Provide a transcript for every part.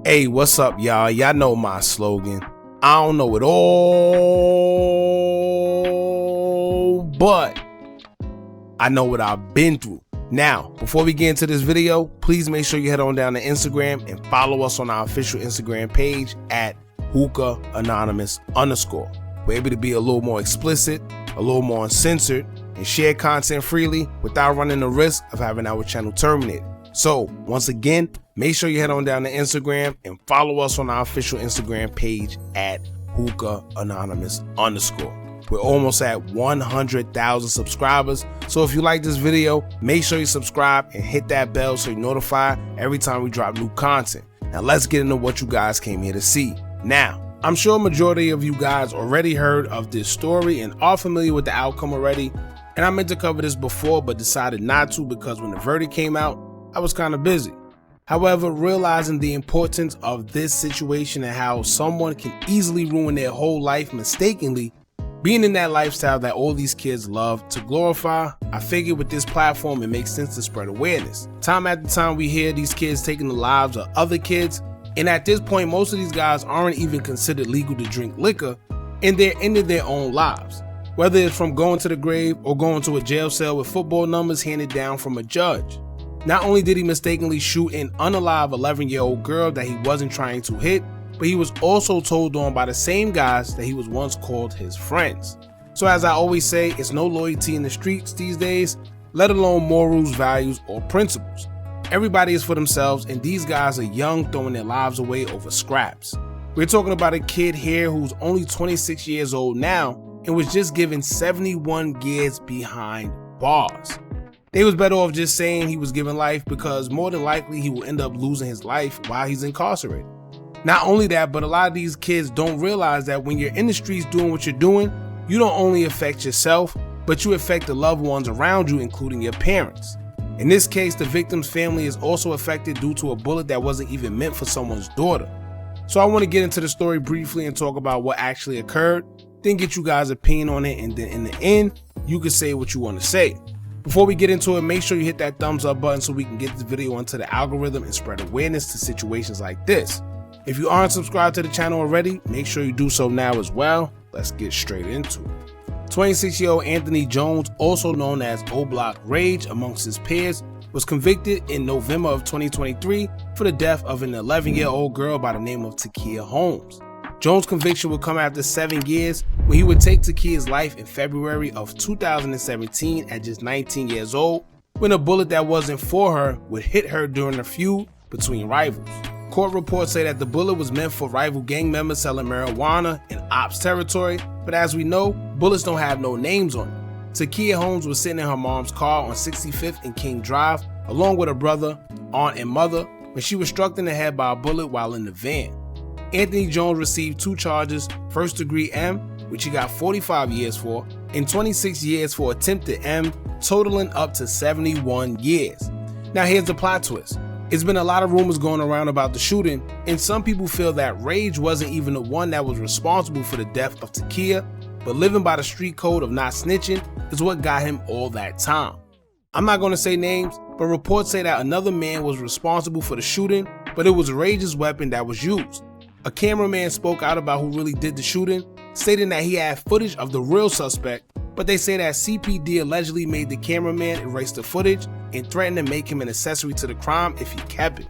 Hey, what's up, y'all? Y'all know my slogan. I don't know it all, but I know what I've been through. Now, before we get into this video, please make sure you head on down to Instagram and follow us on our official Instagram page at Hookah Anonymous _. We're able to be a little more explicit, a little more uncensored, and share content freely without running the risk of having our channel terminated. So, once again, make sure you head on down to Instagram and follow us on our official Instagram page at Hookah Anonymous _. We're almost at 100,000 subscribers, so if you like this video, make sure you subscribe and hit that bell so you're notified every time we drop new content. Now let's get into what you guys came here to see. Now, I'm sure a majority of you guys already heard of this story and are familiar with the outcome already, and I meant to cover this before but decided not to because when the verdict came out, I was kind of busy. However, realizing the importance of this situation and how someone can easily ruin their whole life mistakenly, being in that lifestyle that all these kids love to glorify, I figured with this platform it makes sense to spread awareness. Time after time we hear these kids taking the lives of other kids, and at this point most of these guys aren't even considered legal to drink liquor, and they're ending their own lives. Whether it's from going to the grave or going to a jail cell with football numbers handed down from a judge. Not only did he mistakenly shoot an unalive 11-year-old girl that he wasn't trying to hit, but he was also told on by the same guys that he was once called his friends. So as I always say, it's no loyalty in the streets these days, let alone morals, values, or principles. Everybody is for themselves, and these guys are young, throwing their lives away over scraps. We're talking about a kid here who's only 26 years old now and was just given 71 years behind bars. They was better off just saying he was given life because more than likely he will end up losing his life while he's incarcerated. Not only that, but a lot of these kids don't realize that when you're in the streets doing what you're doing, you don't only affect yourself, but you affect the loved ones around you, including your parents. In this case, the victim's family is also affected due to a bullet that wasn't even meant for someone's daughter. So I want to get into the story briefly and talk about what actually occurred, then get you guys' opinion on it, and then in the end, you can say what you want to say. Before we get into it, make sure you hit that thumbs up button so we can get this video onto the algorithm and spread awareness to situations like this. If you aren't subscribed to the channel already, make sure you do so now as well. Let's get straight into it. 26-year-old Anthony Jones, also known as Oblock Rage amongst his peers, was convicted in November of 2023 for the death of an 11-year-old girl by the name of Takia Holmes. Jones' conviction would come after 7 years when he would take Takia's life in February of 2017 at just 19 years old, when a bullet that wasn't for her would hit her during a feud between rivals. Court reports say that the bullet was meant for rival gang members selling marijuana in ops territory, but as we know, bullets don't have no names on them. Takia Holmes was sitting in her mom's car on 65th and King Drive, along with her brother, aunt, and mother, when she was struck in the head by a bullet while in the van. Anthony Jones received 2 charges, first degree M, which he got 45 years for, and 26 years for attempted M, totaling up to 71 years. Now here's the plot twist. It's been a lot of rumors going around about the shooting, and some people feel that Rage wasn't even the one that was responsible for the death of Takia, but living by the street code of not snitching is what got him all that time. I'm not going to say names, but reports say that another man was responsible for the shooting, but it was Rage's weapon that was used. A cameraman spoke out about who really did the shooting, stating that he had footage of the real suspect, but they say that CPD allegedly made the cameraman erase the footage and threatened to make him an accessory to the crime if he kept it.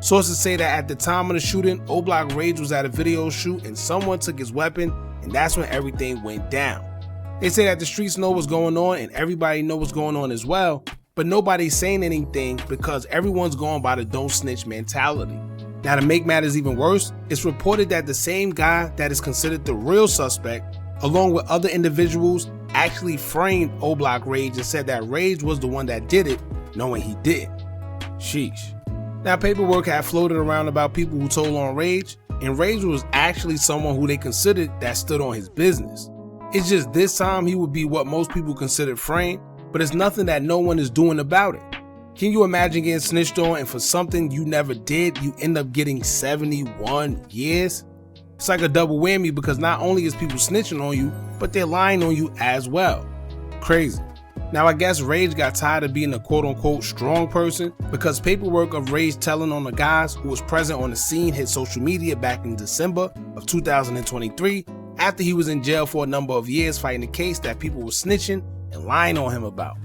Sources say that at the time of the shooting, Oblock Rage was at a video shoot and someone took his weapon, and that's when everything went down. They say that the streets know what's going on and everybody knows what's going on as well, but nobody's saying anything because everyone's going by the don't snitch mentality. Now to make matters even worse, it's reported that the same guy that is considered the real suspect, along with other individuals, actually framed Oblock Rage and said that Rage was the one that did it, knowing he didn't. Sheesh. Now paperwork had floated around about people who told on Rage, and Rage was actually someone who they considered that stood on his business. It's just this time he would be what most people considered framed, but it's nothing that no one is doing about it. Can you imagine getting snitched on and for something you never did, you end up getting 71 years? It's like a double whammy because not only is people snitching on you, but they're lying on you as well. Crazy. Now I guess Rage got tired of being a quote-unquote strong person because paperwork of Rage telling on the guys who was present on the scene hit social media back in December of 2023 after he was in jail for a number of years fighting a case that people were snitching and lying on him about.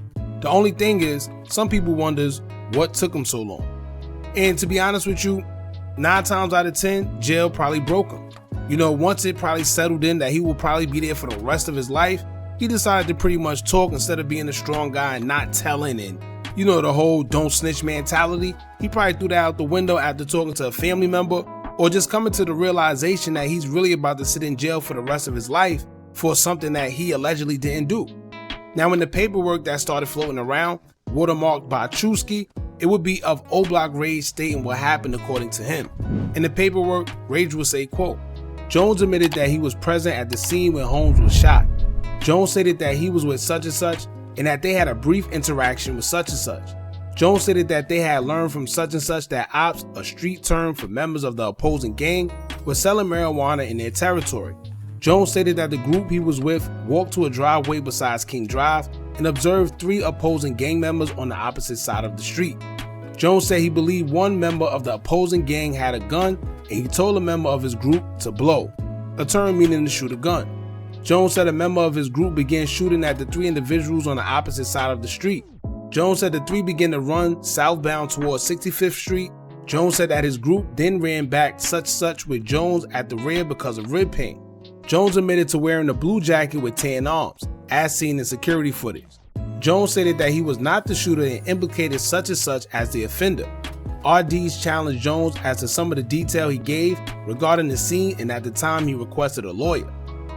The only thing is, some people wonders what took him so long. And to be honest with you, 9 times out of 10, jail probably broke him. You know, once it probably settled in that he will probably be there for the rest of his life, he decided to pretty much talk instead of being a strong guy and not telling, and you know, the whole don't snitch mentality. He probably threw that out the window after talking to a family member or just coming to the realization that he's really about to sit in jail for the rest of his life for something that he allegedly didn't do. Now, in the paperwork that started floating around, watermarked by Chusky, it would be of Oblock Rage stating what happened according to him. In the paperwork, Rage would say, quote, Jones admitted that he was present at the scene when Holmes was shot. Jones stated that he was with such and such and that they had a brief interaction with such and such. Jones stated that they had learned from such and such that ops, a street term for members of the opposing gang, were selling marijuana in their territory. Jones stated that the group he was with walked to a driveway besides King Drive and observed 3 opposing gang members on the opposite side of the street. Jones said he believed one member of the opposing gang had a gun and he told a member of his group to blow, a term meaning to shoot a gun. Jones said a member of his group began shooting at the 3 individuals on the opposite side of the street. Jones said the 3 began to run southbound towards 65th Street. Jones said that his group then ran back such with Jones at the rear because of rib pain. Jones admitted to wearing a blue jacket with tan arms, as seen in security footage. Jones stated that he was not the shooter and implicated such and such as the offender. RDs challenged Jones as to some of the detail he gave regarding the scene, and at the time he requested a lawyer.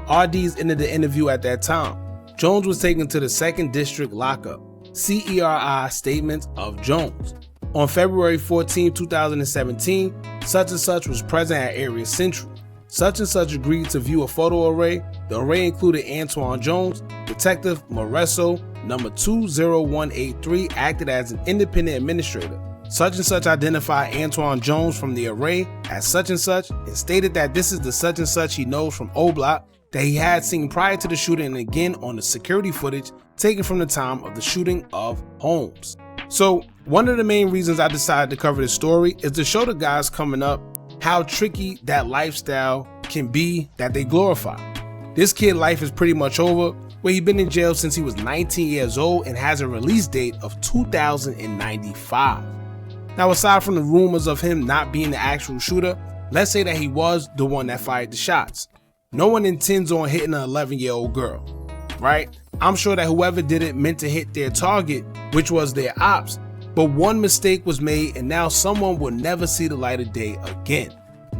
RDs ended the interview at that time. Jones was taken to the 2nd District lockup. CERI statements of Jones. On February 14, 2017, such and such was present at Area Central. Such and such agreed to view a photo array. The array included Antoine Jones. Detective Moresso, number 20183, acted as an independent administrator. Such and such identified Antoine Jones from the array as such and stated that this is the such and such he knows from Oblock that he had seen prior to the shooting and again on the security footage taken from the time of the shooting of Holmes. So one of the main reasons I decided to cover this story is to show the guys coming up how tricky that lifestyle can be that they glorify. This kid life is pretty much over, where he's been in jail since he was 19 years old and has a release date of 2095. Now, aside from the rumors of him not being the actual shooter, let's say that he was the one that fired the shots. No one intends on hitting an 11-year-old girl, right? I'm sure that whoever did it meant to hit their target, which was their ops, but one mistake was made and now someone will never see the light of day again.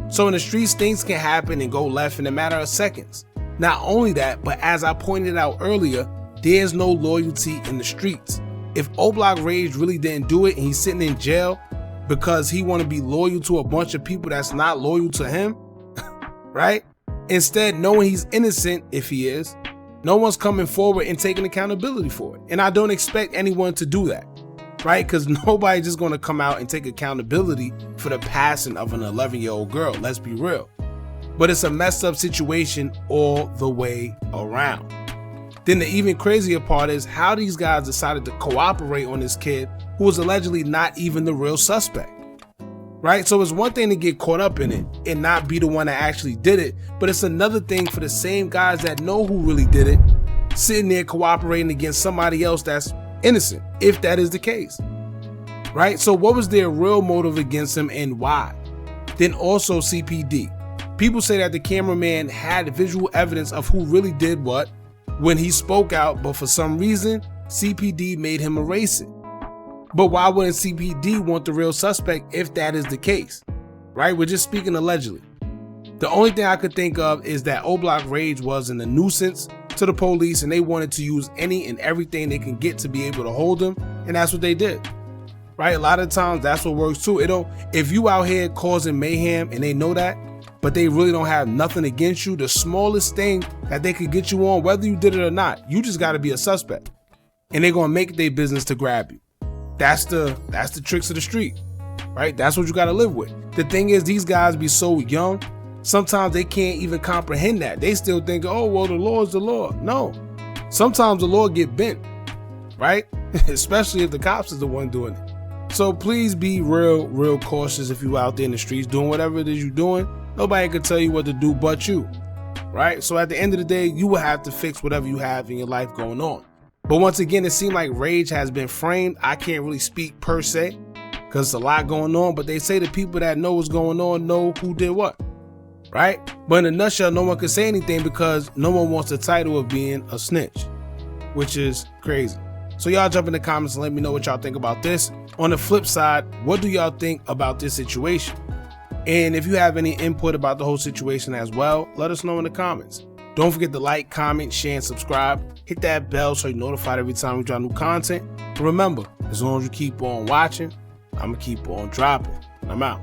So in the streets, things can happen and go left in a matter of seconds. Not only that, but as I pointed out earlier, there's no loyalty in the streets. If Oblock Rage really didn't do it and he's sitting in jail because he want to be loyal to a bunch of people that's not loyal to him, right? Instead, knowing he's innocent, if he is, no one's coming forward and taking accountability for it. And I don't expect anyone to do that, right? Because nobody's just going to come out and take accountability for the passing of an 11-year-old girl. Let's be real. But it's a messed up situation all the way around. Then the even crazier part is how these guys decided to cooperate on this kid who was allegedly not even the real suspect. Right? So it's one thing to get caught up in it and not be the one that actually did it, but it's another thing for the same guys that know who really did it, sitting there cooperating against somebody else that's innocent, if that is the case. Right? So what was their real motive against him and why? Then also CPD. People say that the cameraman had visual evidence of who really did what when he spoke out, but for some reason, CPD made him erase it. But why wouldn't CPD want the real suspect if that is the case? Right? We're just speaking allegedly. The only thing I could think of is that Oblock Rage wasn't a nuisance to the police and they wanted to use any and everything they can get to be able to hold him, and that's what they did. Right? A lot of times that's what works too. If you out here causing mayhem and they know that, but they really don't have nothing against you, the smallest thing that they could get you on, whether you did it or not, you just got to be a suspect. And they're going to make it their business to grab you. That's the tricks of the street, right? That's what you got to live with. The thing is, these guys be so young, sometimes they can't even comprehend that. They still think, oh, well, the law is the law. No, sometimes the law get bent. right? Especially if the cops is the one doing it. So please be real cautious if you out there in the streets doing whatever it is you're doing. Nobody can tell you what to do but you, right? So at the end of the day, you will have to fix whatever you have in your life going on. But once again, it seems like Rage has been framed. I can't really speak per se because it's a lot going on, but they say the people that know what's going on know who did what, right? But in a nutshell, no one can say anything because no one wants the title of being a snitch, which is crazy. So y'all jump in the comments and let me know what y'all think about this. On the flip side, what do y'all think about this situation? And if you have any input about the whole situation as well, let us know in the comments. Don't forget to like, comment, share, and subscribe. Hit that bell so you're notified every time we drop new content. But remember, as long as you keep on watching, I'm going to keep on dropping. I'm out.